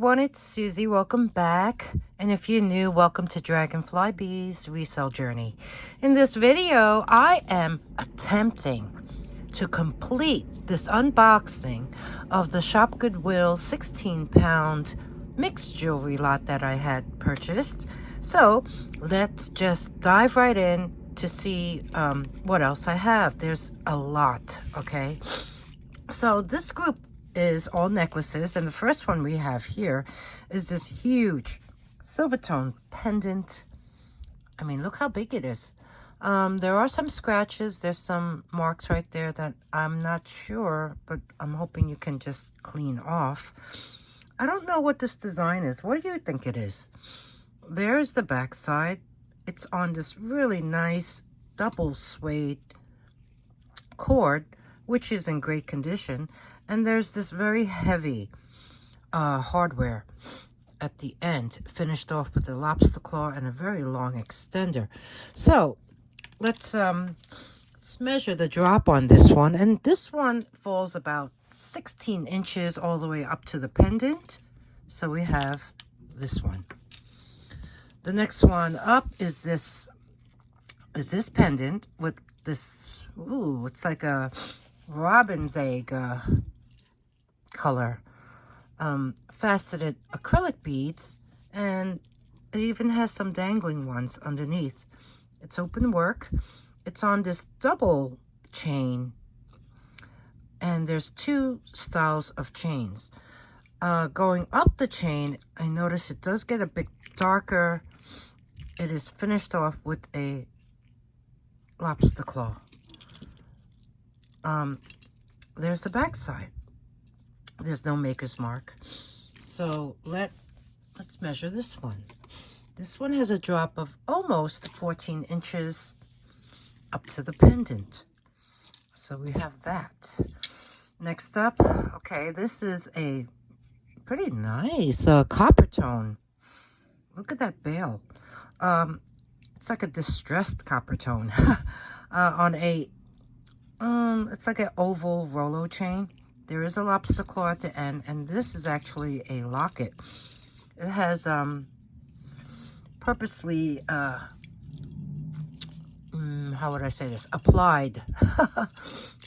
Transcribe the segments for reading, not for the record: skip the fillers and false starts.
everyone, it's Susie. Welcome back. And if you're new, welcome to Dragonfly Bees Resale Journey. In this video, I am attempting to complete this unboxing of the Shopgoodwill 16-pound mixed jewelry lot that I had purchased. So let's just dive right in to see what else I have. There's a lot, okay? So this group is all necklaces, and the first one we have here is this huge Silvertone Pendant. I mean, look how big it is. There are some scratches. There's some marks right there that I'm not sure, but I'm hoping you can just clean off. I don't know what this design is. What do you think it is? There's the back side. It's on this really nice double suede cord, which is in great condition. And there's this very heavy hardware at the end, finished off with a lobster claw and a very long extender. So let's measure the drop on this one. And this one falls about 16 inches all the way up to the pendant. So we have this one. The next one up is this pendant with this, ooh, it's like a robin's egg color, faceted acrylic beads, and it even has some dangling ones underneath. It's open work. It's on this double chain, and there's two styles of chains. Going up the chain, I notice it does get a bit darker. It is finished off with a lobster claw. There's the back side. There's no maker's mark. So let's measure this one. This one has a drop of almost 14 inches up to the pendant. So we have that. Next up, okay, this is a pretty nice copper tone. Look at that bail. It's like a distressed copper tone on a it's like an oval Rolo chain. There is a lobster claw at the end, and this is actually a locket. It has purposely how would I say this, applied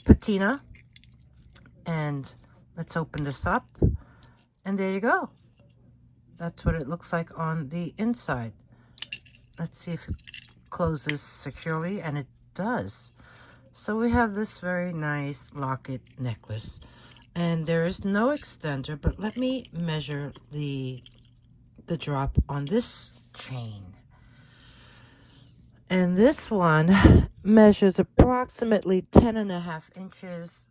patina. And let's open this up, and there you go. That's what it looks like on the inside. Let's see if it closes securely, and it does. So we have this very nice locket necklace, and there is no extender, but let me measure the drop on this chain. And this one measures approximately 10.5 inches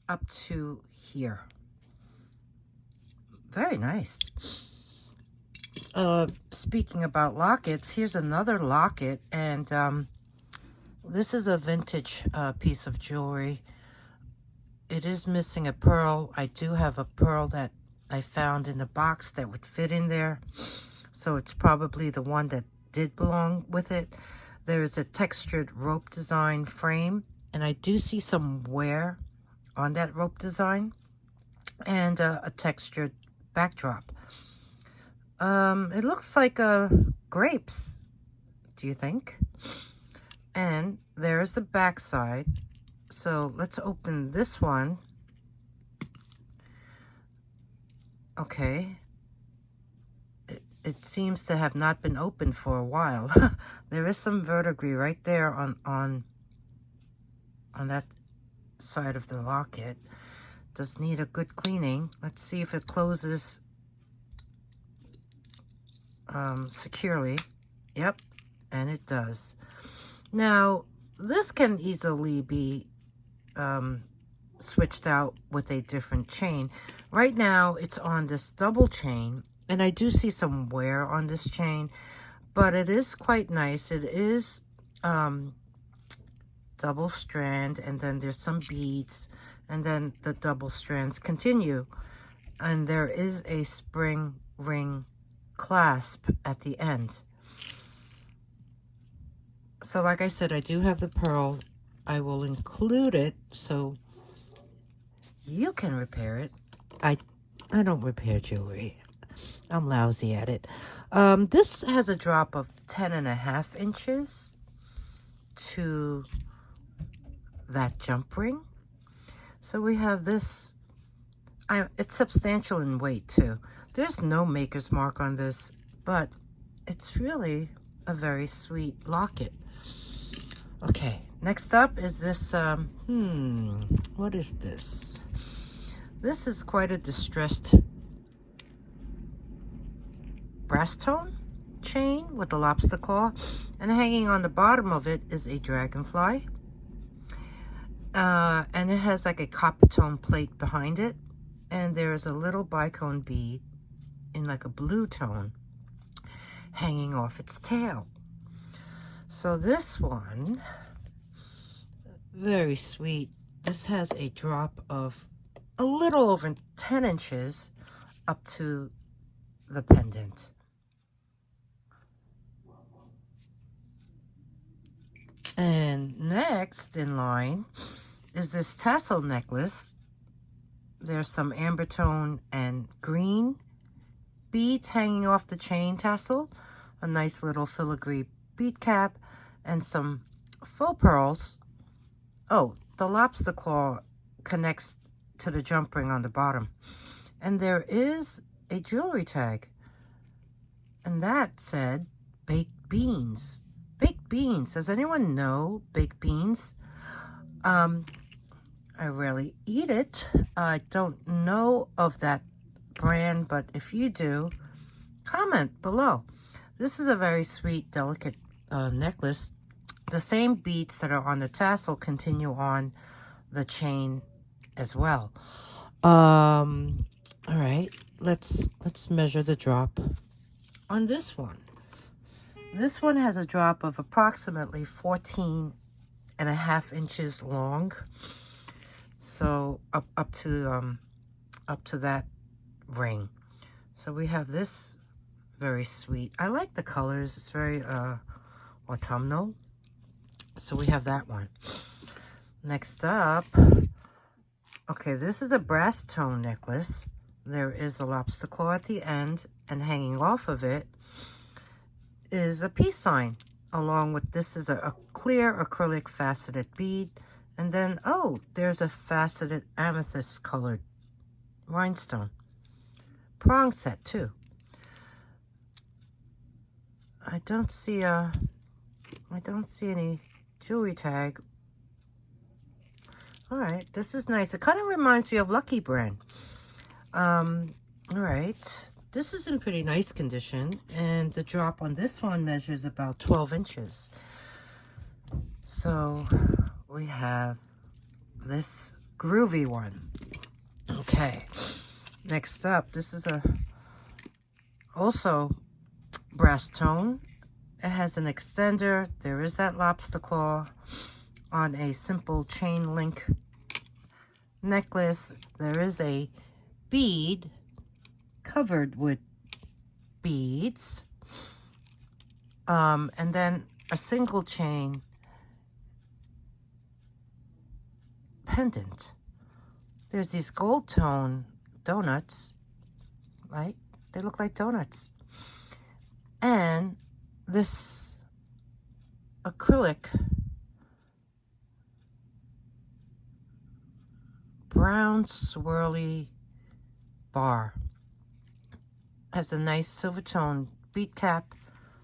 up to here. Very nice. Speaking about lockets, here's another locket, and this is a vintage piece of jewelry. It is missing a pearl. I do have a pearl that I found in the box that would fit in there. So it's probably the one that did belong with it. There's a textured rope design frame, and I do see some wear on that rope design, and a textured backdrop. It looks like grapes, do you think? And there's the back side. So let's open this one. Okay. It seems to have not been opened for a while. There is some verdigris right there on that side of the locket. Does need a good cleaning. Let's see if it closes securely. Yep, and it does. Now, this can easily be switched out with a different chain. Right now, it's on this double chain, and I do see some wear on this chain, but it is quite nice. It is double strand, and then there's some beads, and then the double strands continue. And there is a spring ring clasp at the end. So like I said, I do have the pearl. I will include it so you can repair it. I I don't repair jewelry. I'm lousy at it. This has a drop of 10.5 inches to that jump ring. So we have this. It's substantial in weight too. There's no maker's mark on this, but it's really a very sweet locket. Okay, next up is this, what is this? This is quite a distressed brass tone chain with a lobster claw, and hanging on the bottom of it is a dragonfly. And it has like a copper tone plate behind it, and there's a little bicone bead in like a blue tone hanging off its tail. So this one, very sweet. This has a drop of a little over 10 inches up to the pendant. And next in line is this tassel necklace. There's some amber tone and green beads hanging off the chain tassel, a nice little filigree bead cap, and some faux pearls. Oh, the lobster claw connects to the jump ring on the bottom. And there is a jewelry tag, and that said baked beans. Baked beans. Does anyone know baked beans? I rarely eat it. I don't know of that brand, but if you do, comment below. This is a very sweet, delicate necklace. The same beads that are on the tassel continue on the chain as well. All right, let's measure the drop on this one. This one has a drop of approximately 14.5 inches long. So up to that ring. So we have this very sweet. I like the colors. It's very autumnal. So we have that one. Next up, okay, this is a brass tone necklace. There is a lobster claw at the end, and hanging off of it is a peace sign. Along with this is a clear acrylic faceted bead. And then, oh, there's a faceted amethyst colored rhinestone. Prong set too. I don't see any jewelry tag. All right, this is nice. It kind of reminds me of Lucky Brand. All right, this is in pretty nice condition, and the drop on this one measures about 12 inches. So we have this groovy one. Okay, next up, this is also brass tone. It has an extender. There is that lobster claw on a simple chain link necklace. There is a bead covered with beads, and then a single chain pendant. There's these gold tone donuts, right? They look like donuts. And this acrylic brown swirly bar has a nice Silvertone bead cap.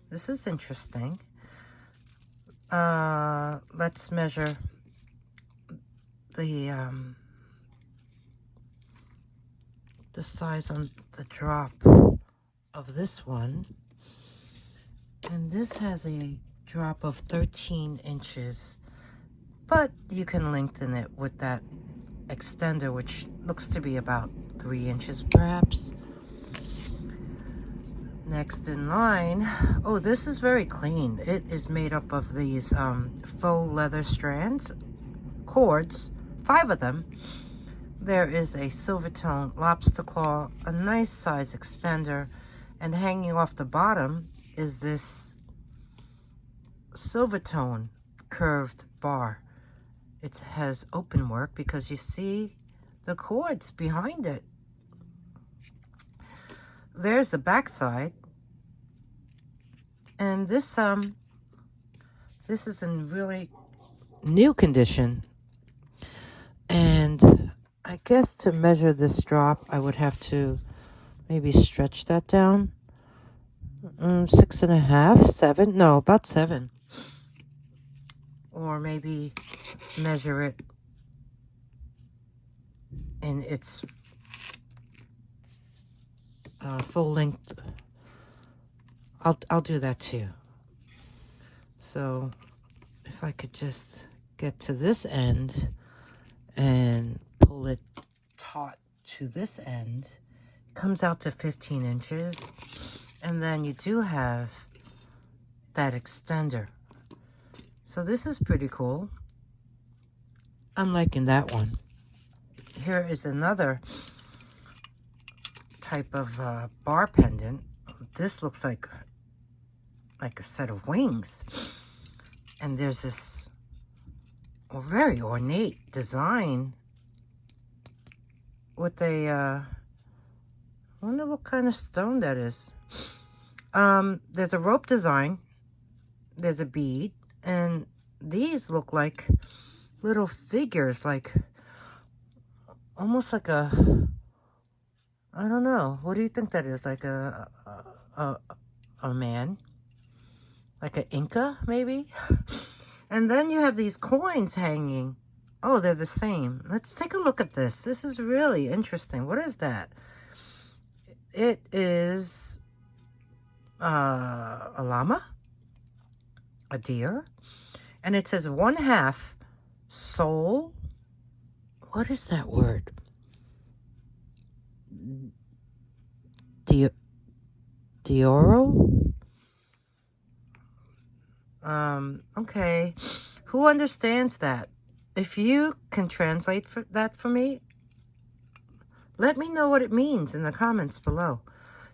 This is interesting. Let's measure the size on the drop of this one. And this has a drop of 13 inches, but you can lengthen it with that extender, which looks to be about 3 inches perhaps. Next in line, oh, this is very clean. It is made up of these faux leather strands, cords, 5 of them. There is a Silvertone lobster claw, a nice size extender, and hanging off the bottom is this Silvertone curved bar. It has open work because you see the cords behind it. there's the back side. And this is in really new condition. And I guess to measure this drop, I would have to maybe stretch that down. 6.5, 7, no, about 7. Or maybe measure it in its full length. I'll do that too. So if I could just get to this end and pull it taut to this end, it comes out to 15 inches. And then you do have that extender. So this is pretty cool. I'm liking that one. Here is another type of bar pendant. This looks like a set of wings. And there's this very ornate design with a, I wonder what kind of stone that is. There's a rope design. There's a bead. And these look like little figures, like almost like a, I don't know. What do you think that is? Like a man? Like an Inca, maybe? And then you have these coins hanging. Oh, they're the same. Let's take a look at this. This is really interesting. What is that? It is a llama, a deer, and it says 1/2 soul. What is that word? Dioro? Okay. Who understands that? If you can translate that for me, let me know what it means in the comments below.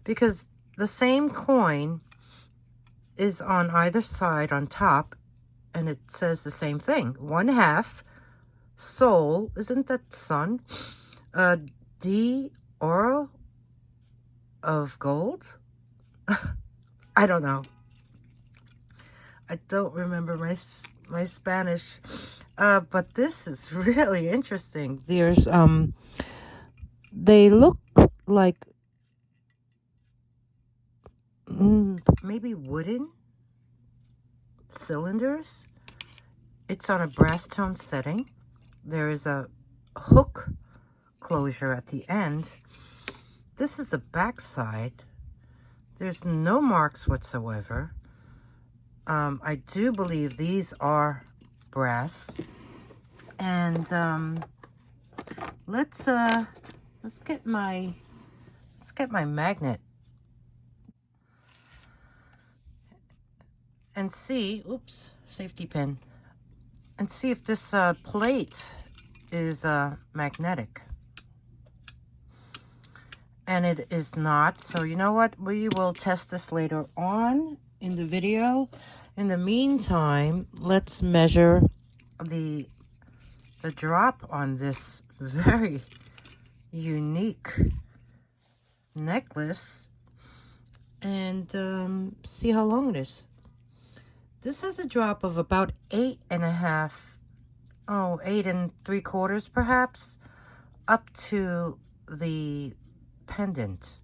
Because the same coin is on either side on top, and it says the same thing. 1/2 soul, isn't that sun? D oro of gold? I don't know. I don't remember my Spanish. But this is really interesting. There's they look like maybe wooden cylinders. It's on a brass tone setting. There is a hook closure at the end. This is the back side. There's no marks whatsoever. I do believe these are brass. And let's get my magnet and see, oops, safety pin, and see if this plate is magnetic. And it is not. So you know what? We will test this later on in the video. In the meantime, let's measure the drop on this very unique necklace and see how long it is. This has a drop of about 8.5, 8 3/4 perhaps, up to the pendant.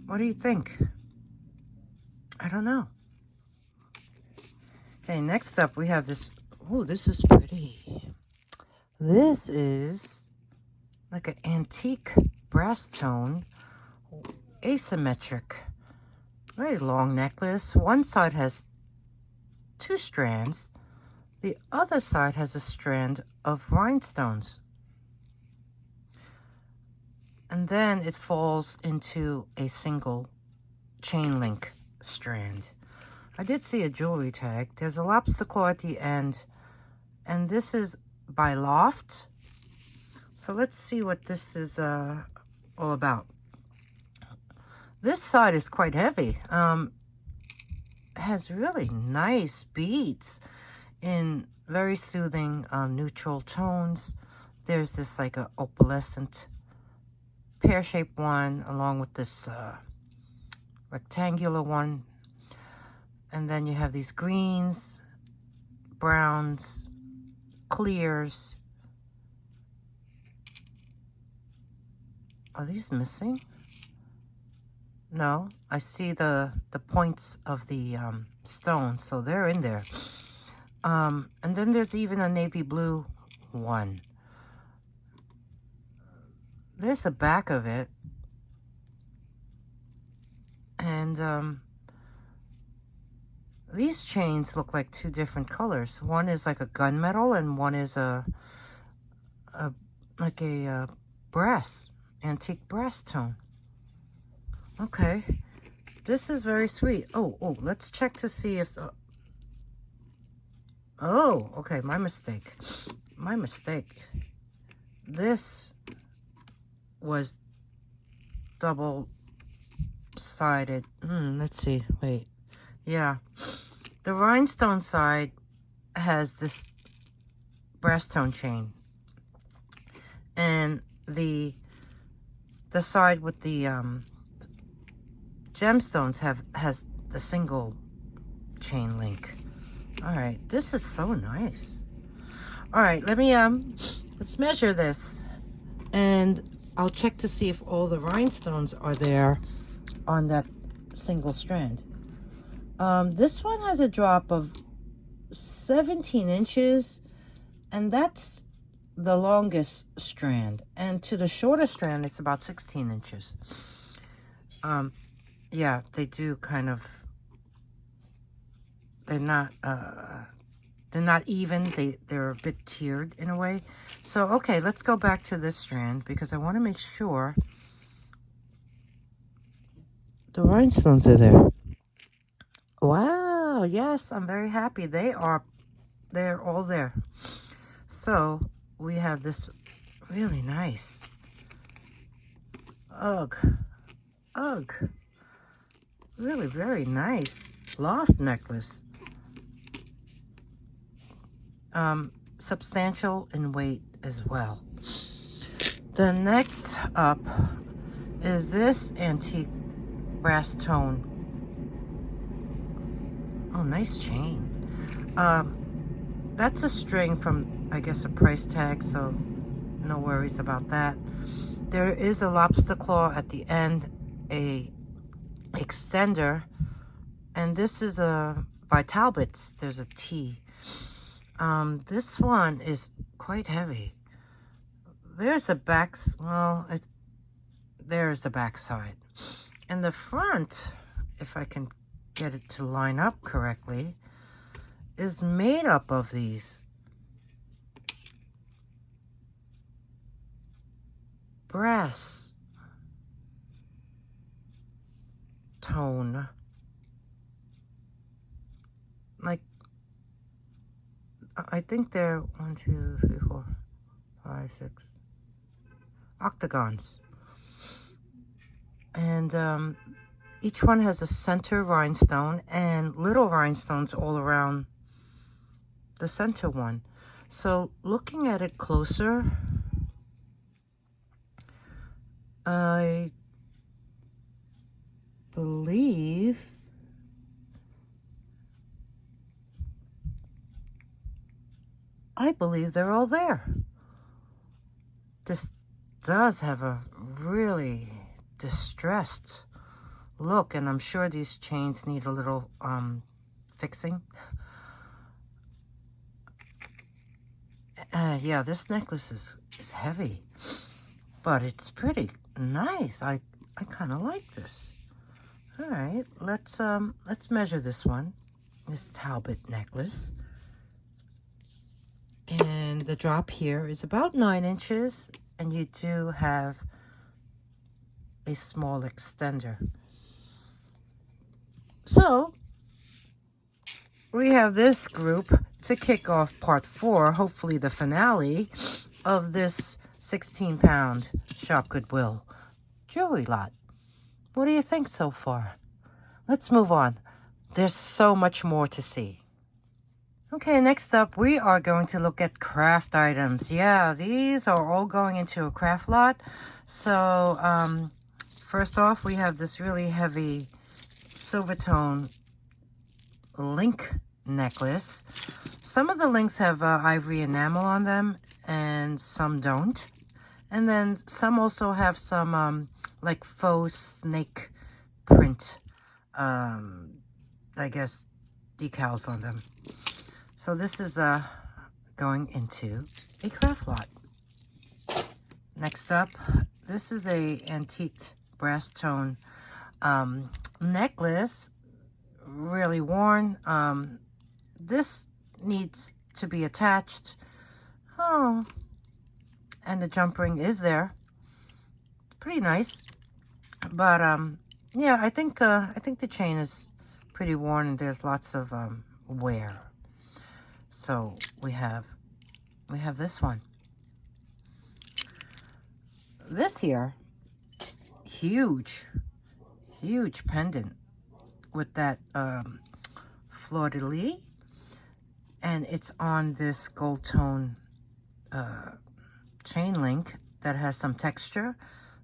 What do you think? I don't know. Okay, next up we have this. Oh, this is pretty. This is like an antique brass tone, asymmetric, very long necklace. One side has 2 strands. The other side has a strand of rhinestones. And then it falls into a single chain link strand. I did see a jewelry tag. There's a lobster claw at the end. And this is by Loft. So let's see what this is all about. This side is quite heavy. It has really nice beads in very soothing neutral tones. there's this like a opalescent pear-shaped one along with this rectangular one. And then you have these greens, browns, clears. Are these missing? No, I see the points of the stone, so they're in there. And then there's even a navy blue one. There's the back of it. And these chains look like two different colors. One is like a gunmetal and one is like a brass, antique brass tone. Okay, this is very sweet. Oh, let's check to see if... oh, okay, my mistake. My mistake. This was double-sided. Let's see, wait. Yeah, the rhinestone side has this brass tone chain. And the side with the gemstones has the single chain link. All right, this is so nice. All right, let's measure this, and I'll check to see if all the rhinestones are there on that single strand. This one has a drop of 17 inches, and that's the longest strand, and to the shorter strand it's about 16 inches. Yeah, they do kind of, they're not even, they're a bit tiered in a way. So okay, let's go back to this strand because I want to make sure the rhinestones are there. Wow, yes, I'm very happy. They're all there. So we have this really nice really very nice loft necklace. Substantial in weight as well. The next up is this antique brass tone. Oh, nice chain. That's a string from, I guess, a price tag, so no worries about that. There is a lobster claw at the end, a extender, and this is by Talbot's. There's a T. This one is quite heavy. There's the backs. Well, there's the back side, and the front, if I can get it to line up correctly, is made up of these brass tone, like, I think they're 1, 2, 3, 4, 5, 6 octagons, and each one has a center rhinestone and little rhinestones all around the center one. So looking at it closer, I believe they're all there. This does have a really distressed look, and I'm sure these chains need a little fixing. Yeah, this necklace is heavy, but it's pretty nice. I kind of like this. All right, let's measure this one, this Talbot necklace. And the drop here is about 9 inches, and you do have a small extender. So we have this group to kick off part 4, hopefully the finale of this 16-pound Shop Goodwill jewelry lot. What do you think so far? Let's move on. There's so much more to see. Okay, next up, we are going to look at craft items. Yeah, these are all going into a craft lot. So, first off, we have this really heavy Silvertone link necklace. Some of the links have ivory enamel on them, and some don't. And then some also have some, like faux snake print, I guess, decals on them. So this is going into a craft lot. Next up, this is a antique brass tone necklace, really worn. This needs to be attached. Oh, and the jump ring is there. Pretty nice, but yeah, I think the chain is pretty worn and there's lots of wear. So we have this one. This here, huge pendant with that fleur-de-lis, and it's on this gold tone chain link that has some texture.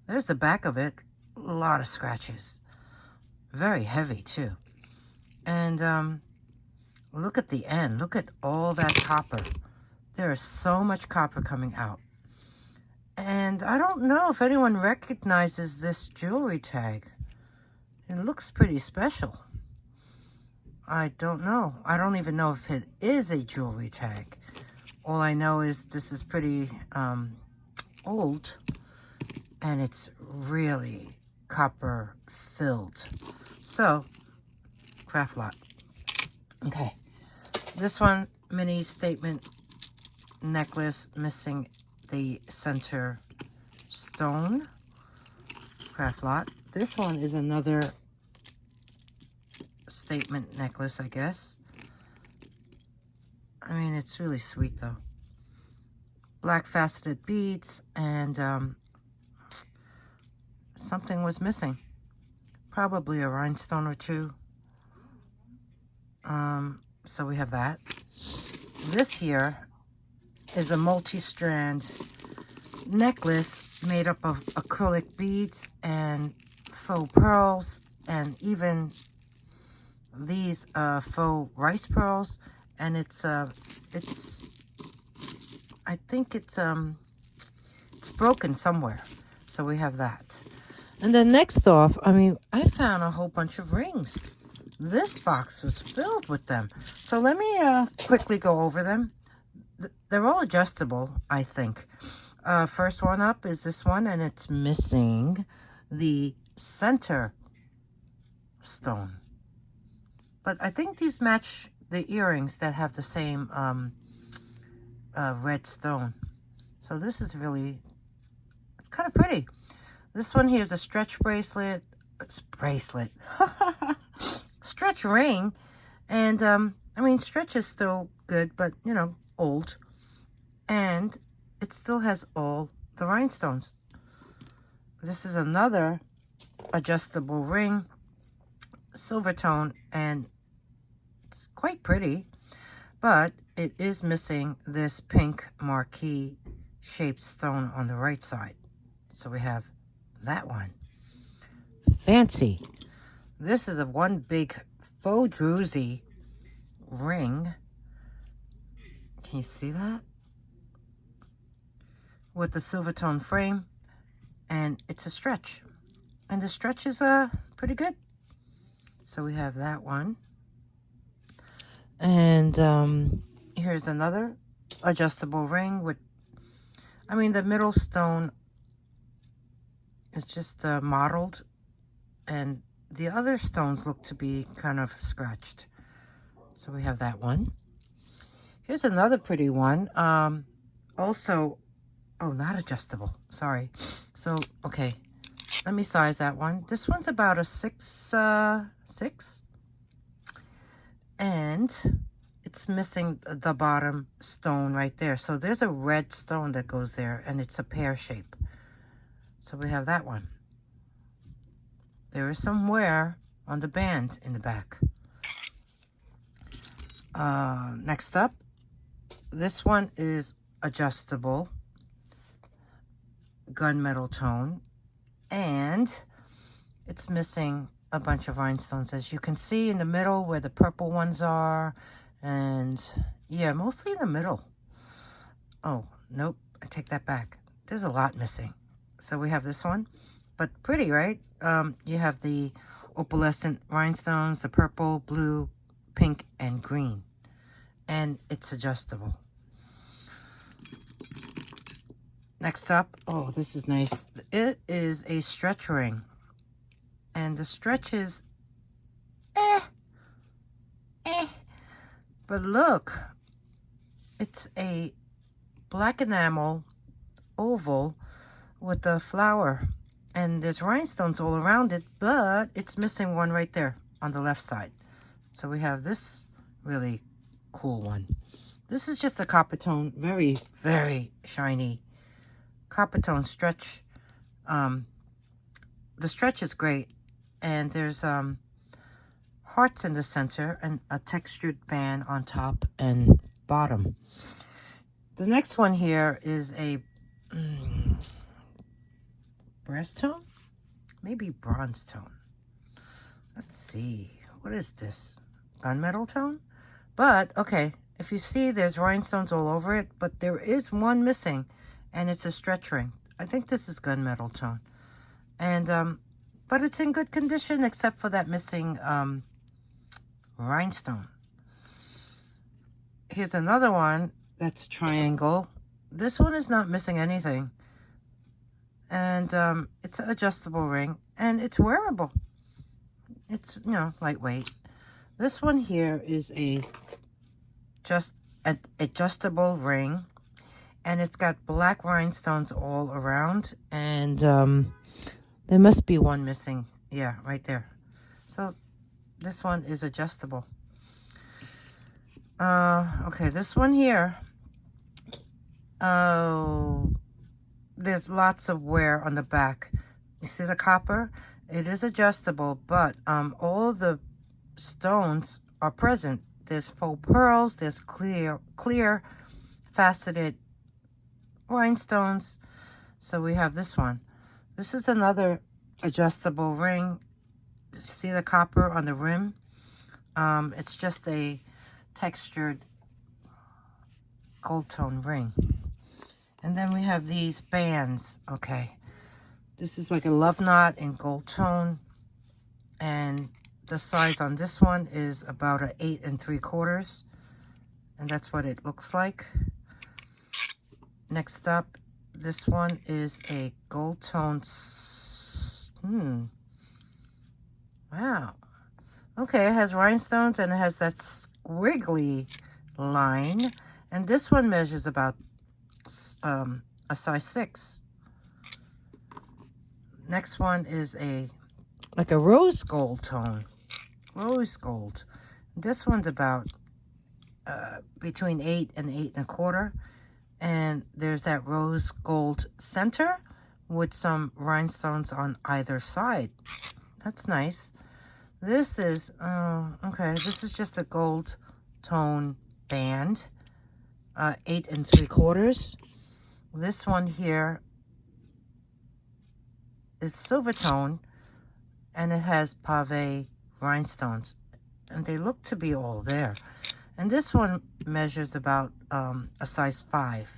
There's the back of it, a lot of scratches, very heavy too. And look at the end, look at all that copper. There is so much copper coming out. And I don't know if anyone recognizes this jewelry tag. It looks pretty special. I don't know. I don't even know if it is a jewelry tag. All I know is this is pretty old, and it's really copper filled. So, craft lot. Okay. This one, mini statement necklace, missing the center stone. Craft lot. This one is another statement necklace, I guess. I mean, it's really sweet though. Black faceted beads, and something was missing. Probably a rhinestone or two. So we have that. This here is a multi-strand necklace made up of acrylic beads and faux pearls, and even these faux rice pearls. And it's I think it's broken somewhere. So we have that. And then next off, I mean, I found a whole bunch of rings. This box was filled with them. So let me quickly go over them. They're all adjustable, I think. First one up is this one, and it's missing the center stone. But I think these match the earrings that have the same red stone. So this is really, it's kind of pretty. This one here is a stretch bracelet. It's bracelet. Stretch ring. And, I mean, stretch is still good, but, you know, old. And it still has all the rhinestones. This is another adjustable ring. Silvertone, and it's quite pretty, but it is missing this pink marquee shaped stone on the right side. So we have that one. Fancy. This is a one big faux druzy ring. Can you see that? With the Silvertone frame, and it's a stretch. And the stretch is pretty good. So we have that one. And here's another adjustable ring with, I mean, the middle stone is just mottled, and the other stones look to be kind of scratched. So we have that one. Here's another pretty one. Also, oh, not adjustable. Sorry. So, okay. Let me size that one. This one's about a 6'6", and it's missing the bottom stone right there. So there's a red stone that goes there, and it's a pear shape. So we have that one. There is some wear on the band in the back. Next up, this one is adjustable gunmetal tone, and it's missing a bunch of rhinestones, as you can see in the middle where the purple ones are, and yeah, mostly in the middle. Oh, nope, I take that back. There's a lot missing. So we have this one, but pretty, right? You have the opalescent rhinestones, the purple, blue, pink, and green, and it's adjustable. Next up, oh, this is nice. It is a stretch ring, and the stretch is but look, it's a black enamel oval with a flower, and there's rhinestones all around it, but it's missing one right there on the left side. So we have this really cool one. This is just a copper tone, very, very shiny copper tone stretch. The stretch is great, and there's hearts in the center and a textured band on top and bottom. The next one here is a brass tone, maybe bronze tone. Let's see, what is this? Gunmetal tone? But okay, if you see, there's rhinestones all over it, but there is one missing, and it's a stretch ring. I think this is gunmetal tone, and but it's in good condition except for that missing rhinestone. Here's another one that's triangle. This one is not missing anything, and it's an adjustable ring, and it's wearable. It's, you know, lightweight. This one here is just an adjustable ring, and it's got black rhinestones all around, and there must be one missing. Yeah, right there. So this one is adjustable. Okay, this one here, oh, there's lots of wear on the back. You see the copper? It is adjustable, but all the stones are present. There's faux pearls, there's clear faceted rhinestones. So we have this one. This is another adjustable ring. See the copper on the rim? It's just a textured gold tone ring. And then we have these bands. Okay, this is like a love knot in gold tone, and the size on this one is about an 8 3/4, and that's what it looks like. Next up, this one is a gold tone. Wow. Okay, it has rhinestones and it has that squiggly line, and this one measures about a size 6. Next one is like a rose gold tone. Rose gold. This one's about between 8 and 8 1/4, and there's that rose gold center with some rhinestones on either side. That's nice. This is okay, this is just a gold tone band, 8 3/4. This one here is Silvertone, and it has pave rhinestones, and they look to be all there. And this one measures about a size 5.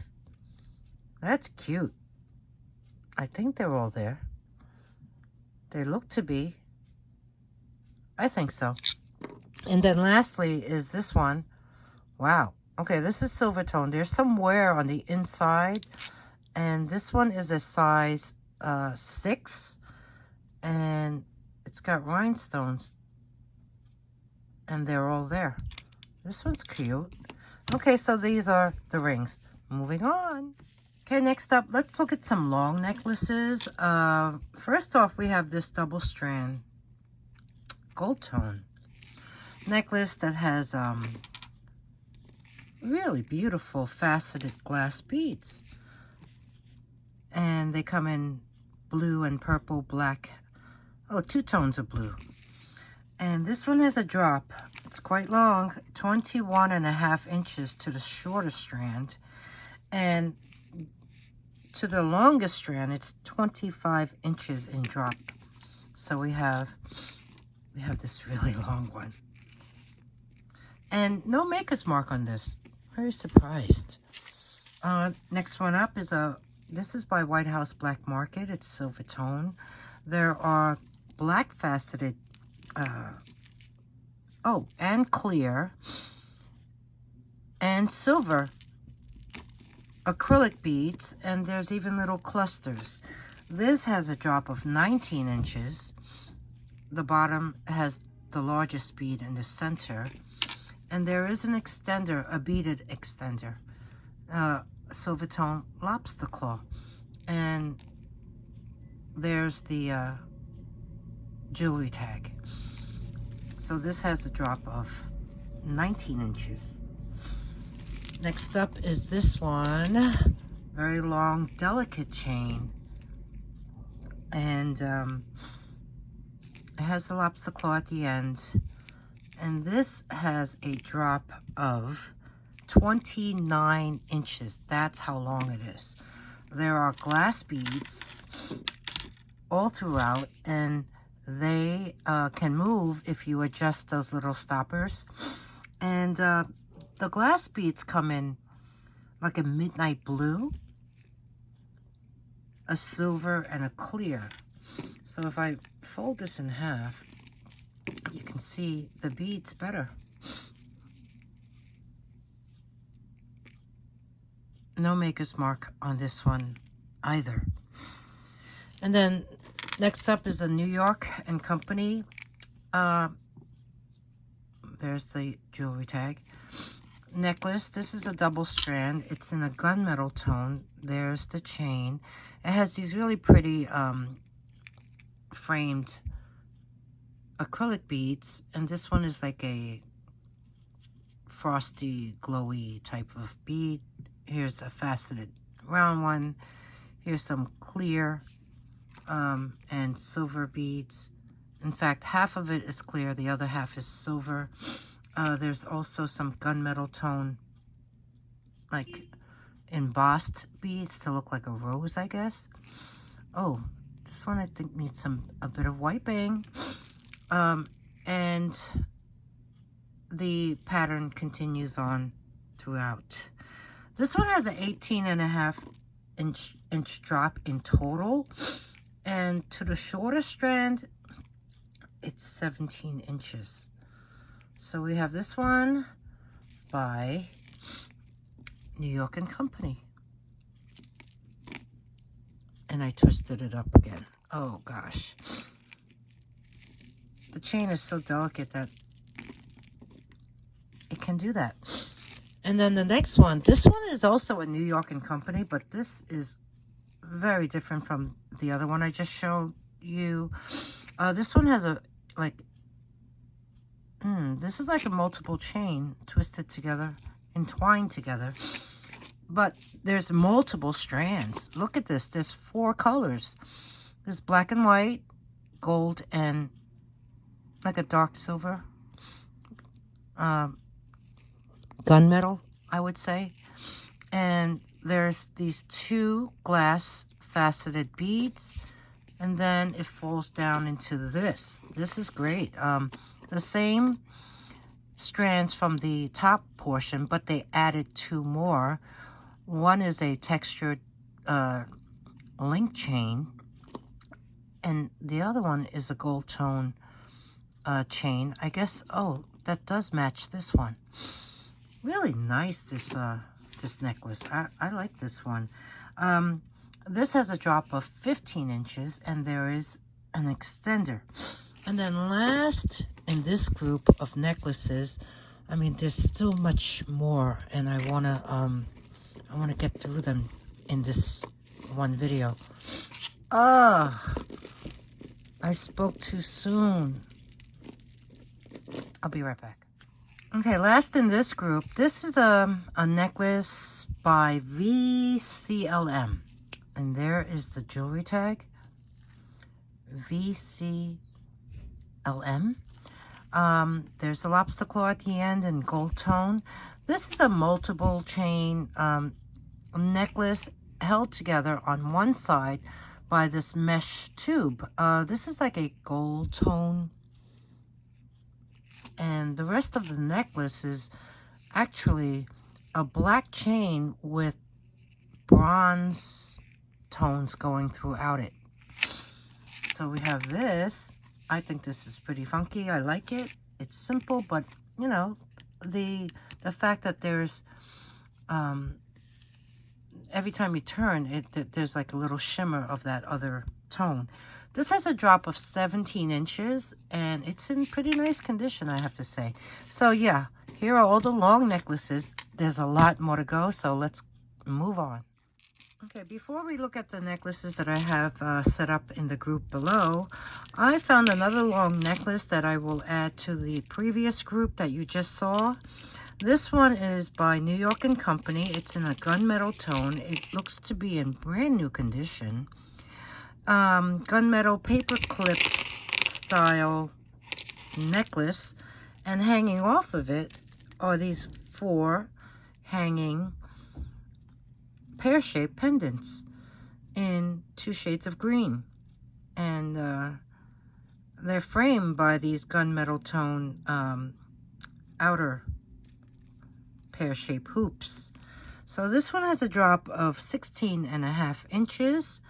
That's cute. I think they're all there. They look to be. I think so. And then lastly is this one. Wow. Okay, this is Silvertone. There's some wear on the inside, and this one is a size 6, and it's got rhinestones, and they're all there. This one's cute. Okay, so these are the rings. Moving on. Okay, next up, let's look at some long necklaces. First off, we have this double strand gold tone necklace that has really beautiful faceted glass beads, and they come in blue and purple, black. Oh, 2 tones of blue. And this one has a drop. It's quite long, 21.5 inches to the shortest strand, and to the longest strand, it's 25 inches in drop. So we have this really long one. And no maker's mark on this. Very surprised. Next one up is this is by White House Black Market. It's Silvertone. There are black faceted, and clear, and silver acrylic beads, and there's even little clusters. This has a drop of 19 inches. The bottom has the largest bead in the center, and there is an extender, a beaded extender, Silvertone lobster claw, and there's the jewelry tag. So this has a drop of 19 inches. Next up is this one, very long, delicate chain, and it has the lobster claw at the end, and this has a drop of 29 inches. That's how long it is. There are glass beads all throughout, and they can move if you adjust those little stoppers. And the glass beads come in like a midnight blue, a silver, and a clear. So if I fold this in half, you can see the beads better. No maker's mark on this one either. And then next up is a New York and Company. There's the jewelry tag. Necklace. This is a double strand. It's in a gunmetal tone. There's the chain. It has these really pretty framed acrylic beads, and this one is like a frosty, glowy type of bead. Here's a faceted round one. Here's some clear and silver beads. In fact, half of it is clear, the other half is silver. There's also some gunmetal tone, like embossed beads to look like a rose, I guess. Oh, this one I think needs a bit of wiping. And the pattern continues on throughout. This one has an 18.5 inch drop in total, and to the shorter strand, it's 17 inches. So we have this one by New York and Company. And I twisted it up again. Oh gosh. The chain is so delicate that it can do that. And then the next one, this one is also a New York and Company, but this is very different from the other one I just showed you. This one has a, like, this is like a multiple chain twisted together, entwined together. But there's multiple strands. Look at this. There's 4 colors. There's black and white, gold, and like a dark silver. Gunmetal, I would say. And there's these 2 glass faceted beads, and then it falls down into this. This is great. The same strands from the top portion, but they added 2 more. One is a textured link chain, and the other one is a gold tone chain. I guess, oh, that does match this one. Really nice, this necklace. I like this one. This has a drop of 15 inches, and there is an extender. And then last in this group of necklaces, I mean, there's still much more, and I wanna get through them in this one video. I spoke too soon. I'll be right back. Okay, last in this group, this is a necklace by VCLM. And there is the jewelry tag. VCLM. There's a lobster claw at the end in gold tone. This is a multiple chain necklace held together on one side by this mesh tube. This is like a gold tone, and the rest of the necklace is actually a black chain with bronze tones going throughout it. So we have this. I think this is pretty funky. I like it. It's simple, but you know, the fact that there's every time you turn it, there's like a little shimmer of that other tone. This has a drop of 17 inches, and it's in pretty nice condition, I have to say. So yeah, here are all the long necklaces. There's a lot more to go, so let's move on. Okay, before we look at the necklaces that I have set up in the group below, I found another long necklace that I will add to the previous group that you just saw. This one is by New York & Company. It's in a gunmetal tone. It looks to be in brand new condition. Gunmetal paper clip style necklace, and hanging off of it are these 4 hanging pear-shaped pendants in 2 shades of green, and they're framed by these gunmetal tone outer pear-shaped hoops. So this one has a drop of 16.5 inches,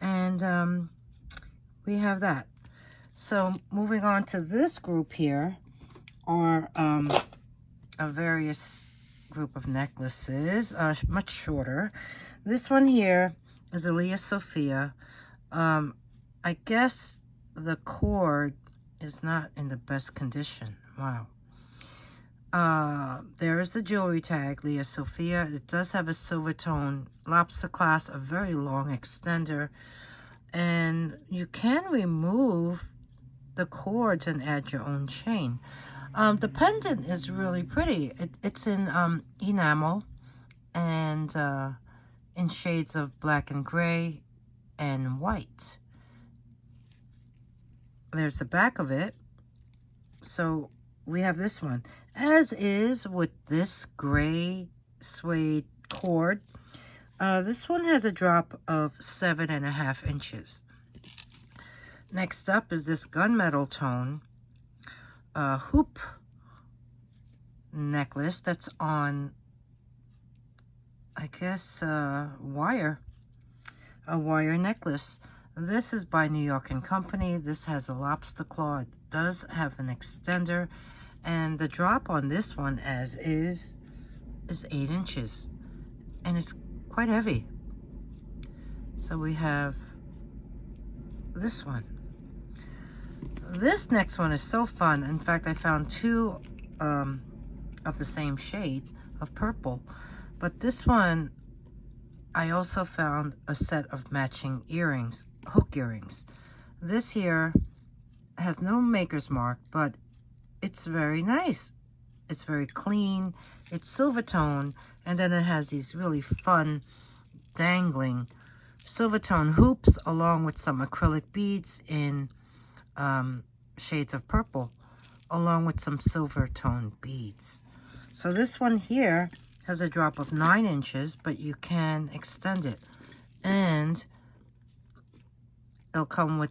and we have that. So moving on to this group here are a various group of necklaces, much shorter. This one here is Alia Sophia. I guess the cord is not in the best condition. Wow. There is the jewelry tag, Leah Sophia. It does have a Silvertone lobster clasp, a very long extender, and you can remove the cords and add your own chain. The pendant is really pretty. It's in enamel and in shades of black and gray and white. There's the back of it. So we have this one, as is with this gray suede cord. This one has a drop of 7.5 inches. Next up is this gunmetal tone hoop necklace that's on, I guess, a wire necklace. This is by New York & Company. This has a lobster claw. It does have an extender, and the drop on this one as is 8 inches, and it's quite heavy. So we have this one. This next one is so fun. In fact, I found 2 of the same shade of purple, but this one I also found a set of matching earrings, hook earrings. This here has no maker's mark, but it's very nice. It's very clean. It's Silvertone, and then it has these really fun dangling Silvertone hoops along with some acrylic beads in shades of purple, along with some Silvertone beads. So this one here has a drop of 9 inches, but you can extend it, and it'll come with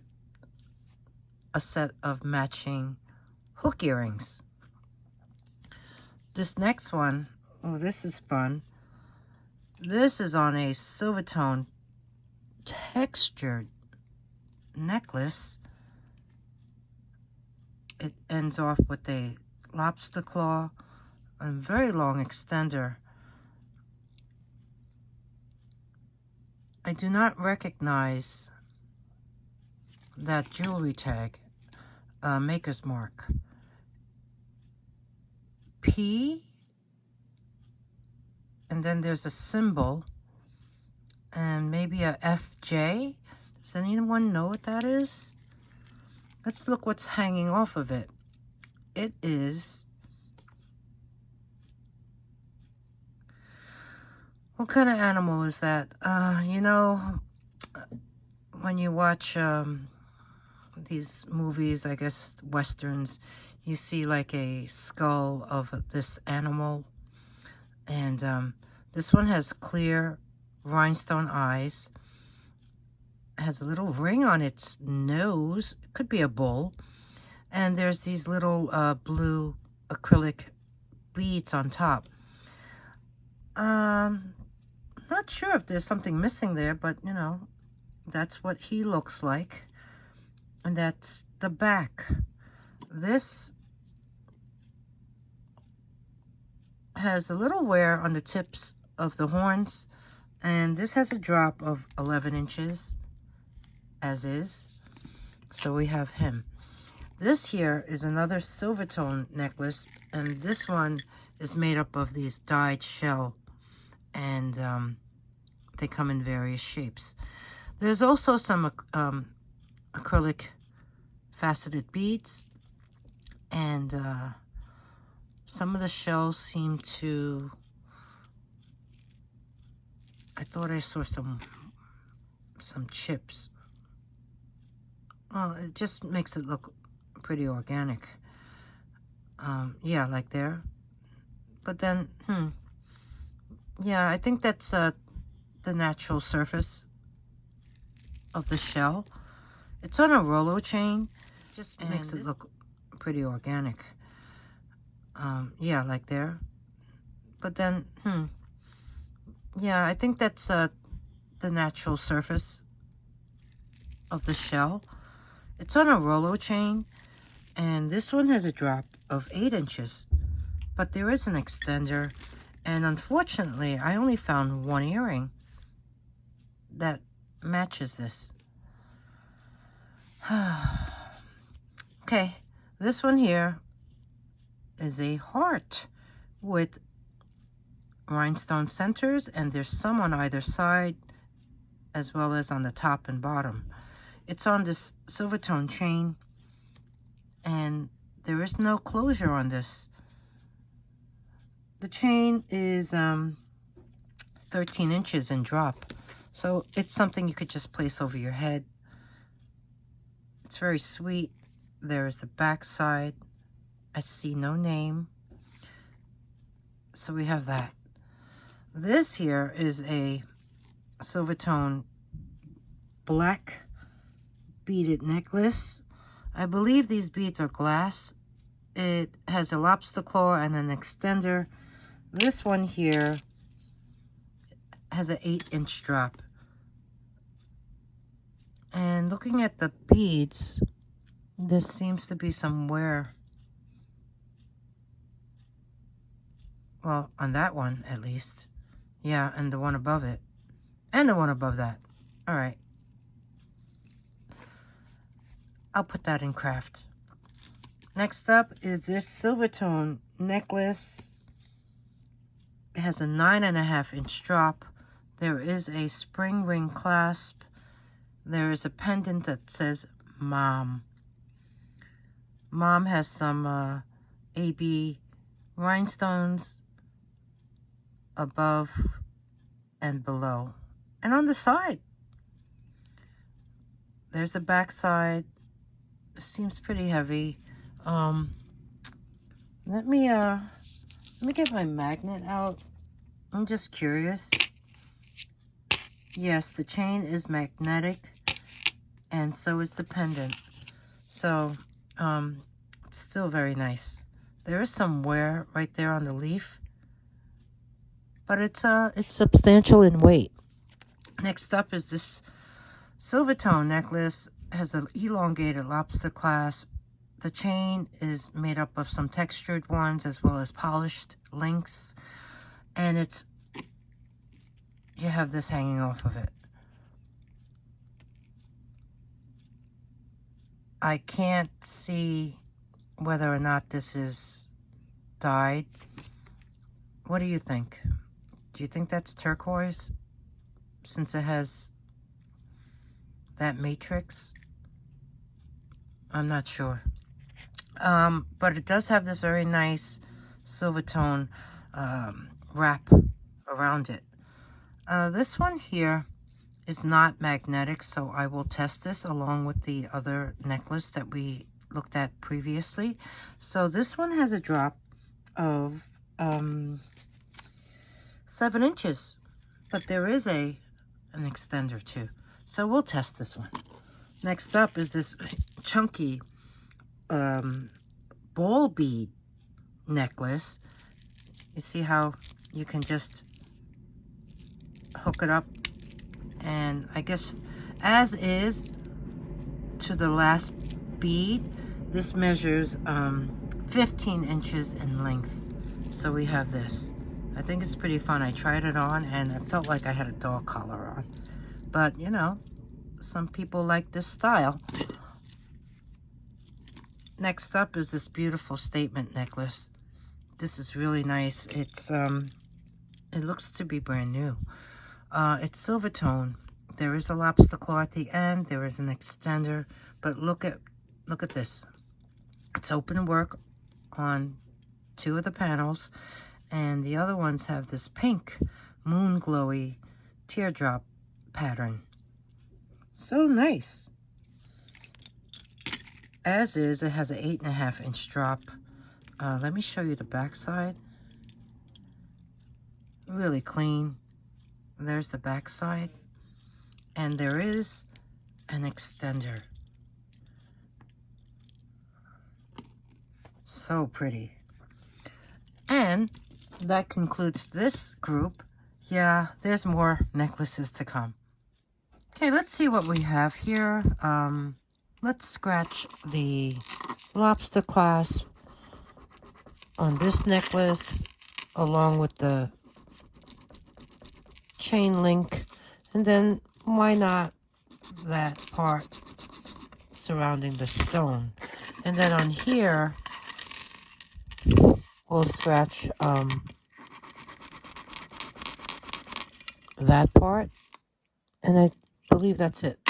a set of matching hook earrings. This next one, oh, this is fun. This is on a Silvertone textured necklace. It ends off with a lobster claw, a very long extender. I do not recognize that jewelry tag, maker's mark. P, and then there's a symbol, and maybe a FJ. Does anyone know what that is? Let's look what's hanging off of it. It is, what kind of animal is that? You know, when you watch these movies, I guess Westerns, you see like a skull of this animal. And this one has clear rhinestone eyes. It has a little ring on its nose. It could be a bull. And there's these little blue acrylic beads on top. Not sure if there's something missing there, but you know, that's what he looks like. And that's the back. This has a little wear on the tips of the horns, and this has a drop of 11 inches as is. So we have him. This here is another Silvertone necklace, and this one is made up of these dyed shell, and they come in various shapes. There's also some acrylic faceted beads, and some of the shells seem to, I thought I saw some chips. Well, it just makes it look pretty organic. Yeah, like there. But then, yeah, I think that's the natural surface of the shell. It's on a Rolo chain. Just makes it look pretty organic. Yeah, like there. But then, yeah, I think that's the natural surface of the shell. It's on a Rolo chain, and this one has a drop of 8 inches. But there is an extender, and unfortunately, I only found one earring that matches this. Okay, this one here is a heart with rhinestone centers, and there's some on either side as well as on the top and bottom. It's on this Silvertone chain, and there is no closure on this. The chain is 13 inches in drop, so it's something you could just place over your head. It's very sweet. There is the back side. I see no name. So we have that. This here is a Silvertone black beaded necklace. I believe these beads are glass. It has a lobster claw and an extender. This one here has an 8-inch drop. And looking at the beads, there seems to be some wear. Well, on that one, at least. Yeah, and the one above it. And the one above that. All right. I'll put that in craft. Next up is this Silvertone necklace. It has a 9.5-inch drop. There is a spring ring clasp. There is a pendant that says Mom. Mom has some AB rhinestones above and below. And on the side, there's the back side. It seems pretty heavy. Let me get my magnet out. I'm just curious. Yes, the chain is magnetic, and so is the pendant. So, it's still very nice. There is some wear right there on the leaf, but it's substantial in weight. Next up is this Silvertone necklace. It has an elongated lobster clasp. The chain is made up of some textured ones as well as polished links, and you have this hanging off of it. I can't see whether or not this is dyed. What do you think? Do you think that's turquoise, since it has that matrix? I'm not sure. But it does have this very nice Silvertone wrap around it. This one here is not magnetic, so I will test this along with the other necklace that we looked at previously. So this one has a drop of 7 inches, but there is an extender too. So we'll test this one. Next up is this chunky ball bead necklace. You see how you can just hook it up, and I guess as is to the last bead, this measures 15 inches in length. So we have this. I think it's pretty fun. I tried it on and I felt like I had a dog collar on, but you know, some people like this style. Next up is this beautiful statement necklace. This is really nice. It's it looks to be brand new. It's Silvertone. There is a lobster claw at the end. There is an extender, but look at this. It's open work on 2 of the panels, and the other ones have this pink moon glowy teardrop pattern. So nice. As is, it has an 8.5 inch drop. Let me show you the back side. Really clean. There's the back side. And there is an extender. So pretty. And that concludes this group. Yeah, there's more necklaces to come. Okay, let's see what we have here. Let's scratch the lobster clasp on this necklace along with the chain link, and then why not that part surrounding the stone. And then on here we'll scratch that part, and I believe that's it.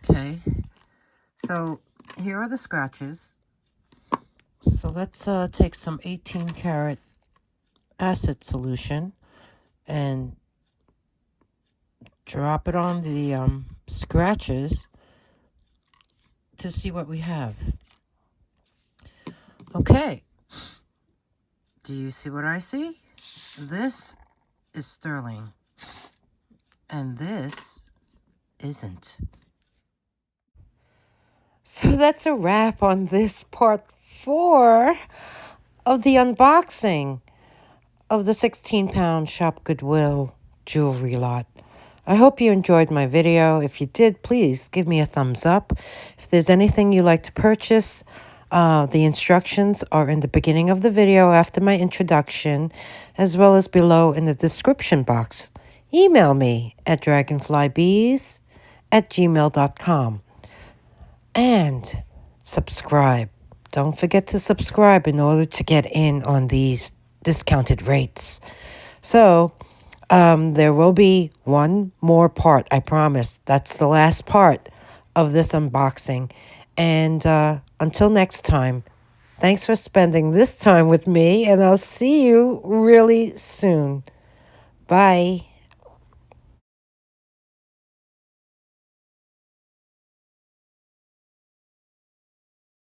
Okay, so here are the scratches. So let's take some 18 karat acid solution and drop it on the scratches to see what we have. Okay, do you see what I see? This is sterling, and this isn't. So that's a wrap on this part 4 of the unboxing of the 16-pound Shopgoodwill jewelry lot. I hope you enjoyed my video. If you did, please give me a thumbs up. If there's anything you'd like to purchase, the instructions are in the beginning of the video after my introduction, as well as below in the description box. Email me at dragonflybees@gmail.com. And subscribe. Don't forget to subscribe in order to get in on these discounted rates. So there will be one more part, I promise. That's the last part of this unboxing. And until next time, thanks for spending this time with me, and I'll see you really soon. Bye.